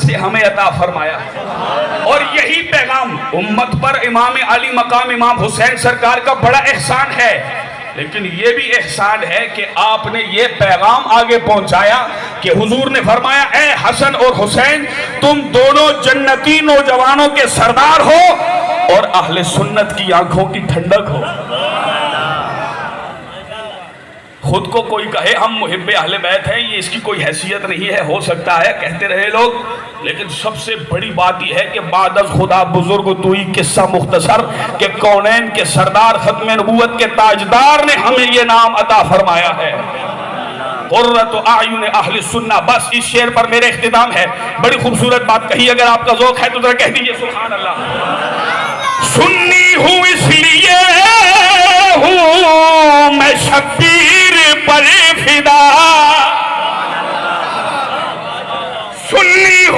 سے ہمیں عطا فرمایا ہے، اور یہی پیغام امت پر امام علی مقام امام حسین سرکار کا بڑا احسان ہے۔ لیکن یہ بھی احسان ہے کہ آپ نے یہ پیغام آگے پہنچایا کہ حضور نے فرمایا اے حسن اور حسین تم دونوں جنتی نوجوانوں کے سردار ہو اور اہل سنت کی آنکھوں کی ٹھنڈک ہو۔ خود کو کوئی کہے ہم محب اہل بیت ہیں، یہ اس کی کوئی حیثیت نہیں ہے، ہو سکتا ہے کہتے رہے لوگ، لیکن سب سے بڑی بات یہ ہے کہ بعد از خدا بزرگ توئی قصہ مختصر کہ کونین کے سردار ختم نبوت کے تاجدار نے ہمیں یہ نام عطا فرمایا ہے، قرۃ اعین اہل سنہ۔ بس اس شعر پر میرے اختتام ہے۔ بڑی خوبصورت بات کہی، اگر آپ کا ذوق ہے تو ذرا کہہ دیجئے سبحان اللہ۔ سنی ہوں اس لیے ہوں میں شبیر پر فدا، سنی ہوں